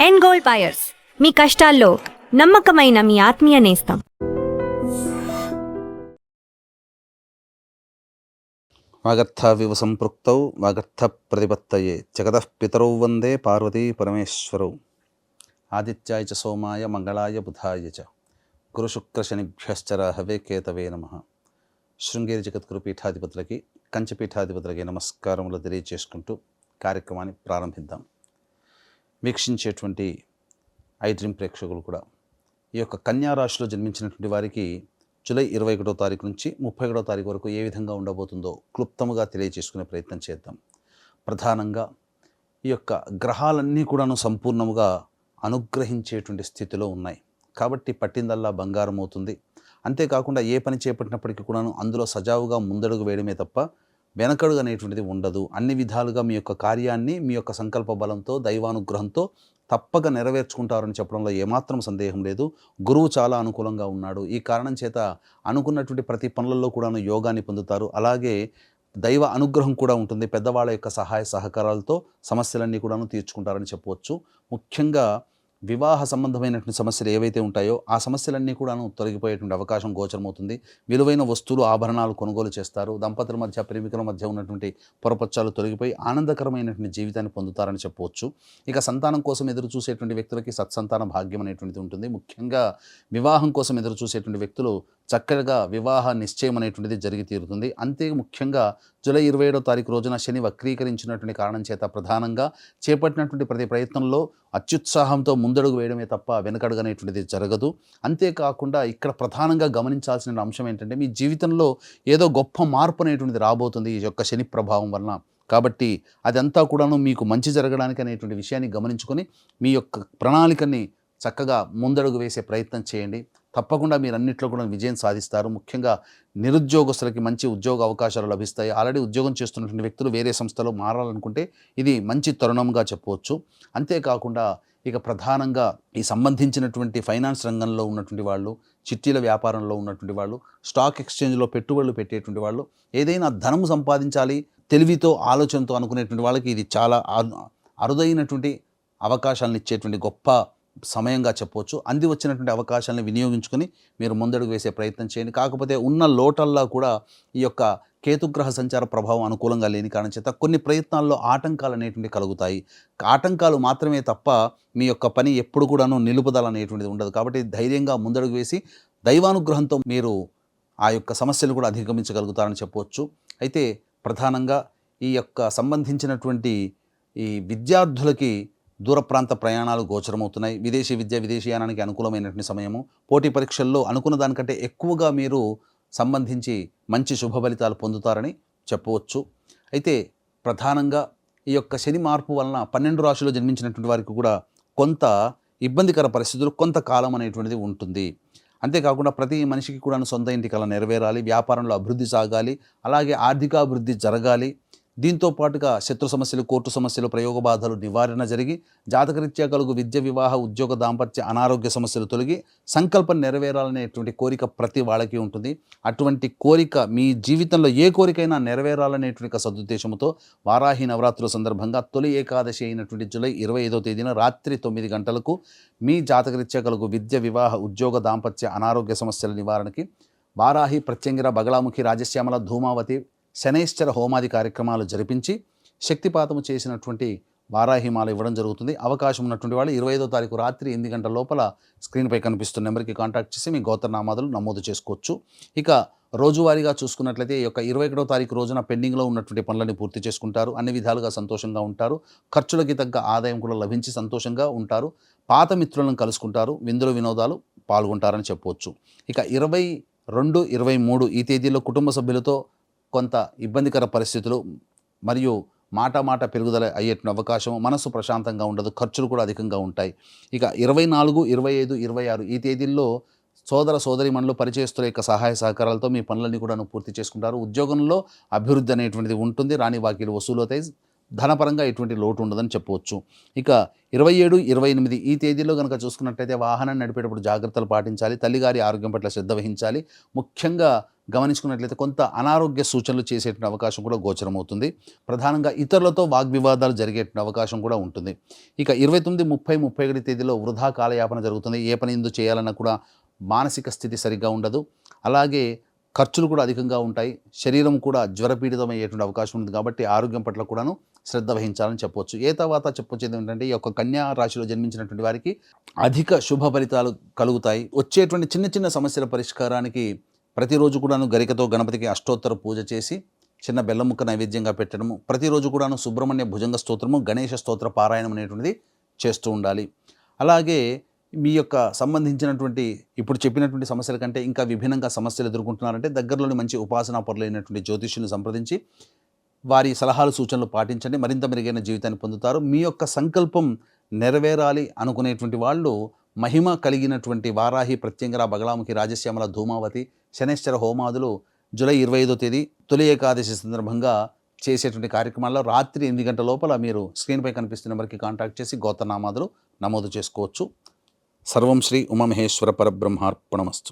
End gold buyers, మీ కష్టాల్లో నమ్మకమైన మీ ఆత్మీయ నేస్తం. వాగర్థావివ సంపృక్తౌ వాగర్థ ప్రతిపత్తయే జగతః పితరౌ వందే పార్వతీ పరమేశ్వరౌ. ఆదిత్యాయ చ సోమాయ మంగళాయ బుధాయ చ గురుశుక్రశనిభ్యశ్చ రాహవే కేతవే నమః. శృంగేరి జగద్గురు పీఠాధిపతులకి, కంచి పీఠాధిపతులకి నమస్కారములు తెలియచేసుకుంటూ కార్యక్రమాన్ని ప్రారంభిద్దాం. వీక్షించేటువంటి ఐ డ్రీమ్ ప్రేక్షకులు కూడా ఈ యొక్క కన్యా రాశిలో జన్మించినటువంటి వారికి జూలై 21వ తారీఖు నుంచి 31వ తారీఖు వరకు ఏ విధంగా ఉండబోతుందో క్లుప్తముగా తెలియజేసుకునే ప్రయత్నం చేద్దాం. ప్రధానంగా ఈ యొక్క గ్రహాలన్నీ కూడాను సంపూర్ణముగా అనుగ్రహించేటువంటి స్థితిలో ఉన్నాయి కాబట్టి పట్టిందల్లా బంగారం అవుతుంది. అంతేకాకుండా ఏ పని చేపట్టినప్పటికీ కూడాను అందులో సజావుగా ముందడుగు వేయడమే తప్ప వెనకడుగు అనేటువంటిది ఉండదు. అన్ని విధాలుగా మీ యొక్క కార్యాన్ని మీ యొక్క సంకల్ప బలంతో, దైవానుగ్రహంతో తప్పక నెరవేర్చుకుంటారని చెప్పడంలో ఏమాత్రం సందేహం లేదు. గురువు చాలా అనుకూలంగా ఉన్నాడు. ఈ కారణం చేత అనుకున్నటువంటి ప్రతి పనులలో కూడాను యోగాన్ని పొందుతారు. అలాగే దైవ అనుగ్రహం కూడా ఉంటుంది. పెద్దవాళ్ళ యొక్క సహాయ సహకారాలతో సమస్యలన్నీ కూడాను తీర్చుకుంటారని చెప్పవచ్చు. ముఖ్యంగా వివాహ సంబంధమైనటువంటి సమస్యలు ఏవైతే ఉంటాయో ఆ సమస్యలన్నీ కూడాను తొలగిపోయేటువంటి అవకాశం గోచరమవుతుంది. విలువైన వస్తువులు, ఆభరణాలు కొనుగోలు చేస్తారు. దంపతుల మధ్య, ప్రేమికుల మధ్య ఉన్నటువంటి పొరపచ్చాలు తొలగిపోయి ఆనందకరమైనటువంటి జీవితాన్ని పొందుతారని చెప్పవచ్చు. ఇక సంతానం కోసం ఎదురు చూసేటువంటి వ్యక్తులకి సత్సంతాన భాగ్యం అనేటువంటిది ఉంటుంది. ముఖ్యంగా వివాహం కోసం ఎదురు చూసేటువంటి వ్యక్తులు చక్కగా వివాహ నిశ్చయం అనేటువంటిది జరిగి తీరుతుంది. అంతే ముఖ్యంగా జూలై 27వ తారీఖు రోజున శని వక్రీకరించినటువంటి కారణం చేత ప్రధానంగా చేపట్టినటువంటి ప్రతి ప్రయత్నంలో అత్యుత్సాహంతో ముందడుగు వేయడమే తప్ప వెనకడుగు అనేటువంటిది జరగదు. అంతేకాకుండా ఇక్కడ ప్రధానంగా గమనించాల్సిన అంశం ఏంటంటే మీ జీవితంలో ఏదో గొప్ప మార్పు అనేటువంటిది రాబోతుంది ఈ యొక్క శని ప్రభావం వలన. కాబట్టి అదంతా కూడాను మీకు మంచి జరగడానికి అనేటువంటి విషయాన్ని గమనించుకొని మీ యొక్క ప్రణాళికని చక్కగా ముందడుగు వేసే ప్రయత్నం చేయండి. తప్పకుండా మీరు అన్నింటిలో కూడా విజయం సాధిస్తారు. ముఖ్యంగా నిరుద్యోగస్తులకి మంచి ఉద్యోగ అవకాశాలు లభిస్తాయి. ఆల్రెడీ ఉద్యోగం చేస్తున్నటువంటి వ్యక్తులు వేరే సంస్థలో మారాలనుకుంటే ఇది మంచి తరుణంగా చెప్పవచ్చు. అంతేకాకుండా ఇక ప్రధానంగా ఈ సంబంధించినటువంటి ఫైనాన్స్ రంగంలో ఉన్నటువంటి వాళ్ళు, చిట్టీల వ్యాపారంలో ఉన్నటువంటి వాళ్ళు, స్టాక్ ఎక్స్చేంజ్లో పెట్టుబడులు పెట్టేటువంటి వాళ్ళు, ఏదైనా ధనం సంపాదించాలి తెలివితో, ఆలోచనతో అనుకునేటువంటి వాళ్ళకి ఇది చాలా అరుదైనటువంటి అవకాశాలను ఇచ్చేటువంటి గొప్ప సమయంగా చెప్పవచ్చు. అంది వచ్చినటువంటి అవకాశాలను వినియోగించుకొని మీరు ముందడుగు వేసే ప్రయత్నం చేయండి. కాకపోతే ఉన్న లోటల్లా కూడా ఈ యొక్క కేతుగ్రహ సంచార ప్రభావం అనుకూలంగా లేని కారణం చేత కొన్ని ప్రయత్నాల్లో ఆటంకాలు అనేటువంటివి కలుగుతాయి. ఆటంకాలు మాత్రమే తప్ప మీ యొక్క పని ఎప్పుడు కూడాను నిలుపుదల అనేటువంటిది ఉండదు. కాబట్టి ధైర్యంగా ముందడుగు వేసి దైవానుగ్రహంతో మీరు ఆ యొక్క సమస్యలు కూడా అధిగమించగలుగుతారని చెప్పవచ్చు. అయితే ప్రధానంగా ఈ యొక్క సంబంధించినటువంటి ఈ విద్యార్థులకి దూర ప్రాంత ప్రయాణాలు గోచరమవుతున్నాయి. విదేశీ విద్య, విదేశీయానానికి అనుకూలమైనటువంటి సమయము. పోటీ పరీక్షల్లో అనుకున్న దానికంటే ఎక్కువగా మీరు సంబంధించి మంచి శుభ ఫలితాలు పొందుతారని చెప్పవచ్చు. అయితే ప్రధానంగా ఈ యొక్క శని మార్పు వలన 12 రాశుల్లో జన్మించినటువంటి వారికి కూడా కొంత ఇబ్బందికర పరిస్థితులు కొంతకాలం అనేటువంటిది ఉంటుంది. అంతేకాకుండా ప్రతి మనిషికి కూడా సొంత ఇంటి కల నెరవేరాలి, వ్యాపారంలో అభివృద్ధి సాగాలి, అలాగే ఆర్థికాభివృద్ధి జరగాలి. దీంతో పాటుగా శత్రు సమస్యలు, కోర్టు సమస్యలు, ప్రయోగ బాధలు నివారణ జరిగి జాతకరీత్యా కలుగు విద్య, వివాహ, ఉద్యోగ, దాంపత్య, అనారోగ్య సమస్యలు తొలగి సంకల్పం నెరవేరాలనేటువంటి కోరిక ప్రతి వాళ్ళకి ఉంటుంది. అటువంటి కోరిక మీ జీవితంలో ఏ కోరికైనా నెరవేరాలనేటువంటి సదుద్దేశంతో వారాహి నవరాత్రుల సందర్భంగా తొలి ఏకాదశి అయినటువంటి జూలై 25వ తేదీన రాత్రి 9 గంటలకు మీ జాతకరీత్యా కలుగు విద్య, వివాహ, ఉద్యోగ, దాంపత్య, అనారోగ్య సమస్యల నివారణకి వారాహి, ప్రత్యంగిర, బగళాముఖి, రాజశ్యామల, ధూమావతి, శనైశ్చర హోమాది కార్యక్రమాలు జరిపించి శక్తిపాతము చేసినటువంటి వారాహిమాల ఇవ్వడం జరుగుతుంది. అవకాశం ఉన్నటువంటి వాళ్ళు 25వ తారీఖు రాత్రి 8 గంటల లోపల స్క్రీన్పై కనిపిస్తున్న నెంబర్కి కాంటాక్ట్ చేసి మీ గోత్రనామాదులు నమోదు చేసుకోవచ్చు. ఇక రోజువారీగా చూసుకున్నట్లయితే ఈ యొక్క 21వ తారీఖు రోజున పెండింగ్లో ఉన్నటువంటి పనులని పూర్తి చేసుకుంటారు. అన్ని విధాలుగా సంతోషంగా ఉంటారు. ఖర్చులకి తగ్గ ఆదాయం కూడా లభించి సంతోషంగా ఉంటారు. పాత మిత్రులను కలుసుకుంటారు. విందులు వినోదాలు పాల్గొంటారని చెప్పవచ్చు. ఇక 22, 23 ఈ తేదీలో కుటుంబ సభ్యులతో కొంత ఇబ్బందికర పరిస్థితులు మరియు మాట పెరుగుదల అయ్యేటువంటి అవకాశం, మనసు ప్రశాంతంగా ఉండదు, ఖర్చులు కూడా అధికంగా ఉంటాయి. ఇక 24, 25, 26 ఈ తేదీల్లో సోదర సోదరీమణులు, పరిచయస్తుల యొక్క సహాయ సహకారాలతో మీ పనులన్నీ కూడా పూర్తి చేసుకుంటారు. ఉద్యోగంలో అభివృద్ధి అనేటువంటిది ఉంటుంది. రాని బాకీలు వసూలు అవుతాయి. ధనపరంగా ఎటువంటి లోటు ఉండదని చెప్పవచ్చు. ఇక 27, 28 ఈ తేదీలో కనుక చూసుకున్నట్లయితే వాహనాన్ని నడిపేటప్పుడు జాగ్రత్తలు పాటించాలి. తల్లిగారి ఆరోగ్యం పట్ల శ్రద్ధ వహించాలి. ముఖ్యంగా గమనించుకున్నట్లయితే కొంత అనారోగ్య సూచనలు చేసేటువంటి అవకాశం కూడా గోచరమవుతుంది. ప్రధానంగా ఇతరులతో వాగ్వివాదాలు జరిగేటువంటి అవకాశం కూడా ఉంటుంది. ఇక 29, 30, 31 తేదీలో వృధా కాలయాపన జరుగుతుంది. ఏ పని ఎందు చేయాలన్నా కూడా మానసిక స్థితి సరిగ్గా ఉండదు. అలాగే ఖర్చులు కూడా అధికంగా ఉంటాయి. శరీరం కూడా జ్వరపీడితమయ్యేటువంటి అవకాశం ఉంది. కాబట్టి ఆరోగ్యం పట్ల కూడాను శ్రద్ధ వహించాలని చెప్పవచ్చు. తర్వాత చెప్పొచ్చేది ఏంటంటే ఈ యొక్క కన్యా రాశిలో జన్మించినటువంటి వారికి అధిక శుభ ఫలితాలు కలుగుతాయి. వచ్చేటువంటి చిన్న చిన్న సమస్యల పరిష్కారానికి ప్రతిరోజు కూడాను గరికతో గణపతికి అష్టోత్తర పూజ చేసి చిన్న బెల్లం ముక్క నైవేద్యంగా పెట్టడము, ప్రతిరోజు కూడాను సుబ్రహ్మణ్య భుజంగ స్తోత్రము, గణేష స్తోత్ర పారాయణం అనేటువంటిది చేస్తూ ఉండాలి. అలాగే మీ యొక్క సంబంధించినటువంటి ఇప్పుడు చెప్పినటువంటి సమస్యల కంటే ఇంకా విభిన్నంగా సమస్యలు ఎదుర్కొంటున్నారంటే దగ్గరలోని మంచి ఉపాసనా పరులైనటువంటి జ్యోతిష్యులను సంప్రదించి వారి సలహాలు సూచనలు పాటించండి. మరింత మెరుగైన జీవితాన్ని పొందుతారు. మీ యొక్క సంకల్పం నెరవేరాలి అనుకునేటువంటి వాళ్ళు మహిమ కలిగినటువంటి వారాహి, ప్రత్యంగర, బగలాముఖి, రాజశ్యామల, ధూమావతి, శనేశ్వర హోమాదులు జూలై 25వ తేదీ తొలి ఏకాదశి సందర్భంగా చేసేటువంటి కార్యక్రమాల్లో రాత్రి 8 గంటల లోపల మీరు స్క్రీన్పై కనిపిస్తున్న నెంబర్కి కాంటాక్ట్ చేసి గోత్రనామాదులు నమోదు చేసుకోవచ్చు. సర్వం శ్రీ ఉమామహేశ్వర పరబ్రహ్మార్పణమస్తు.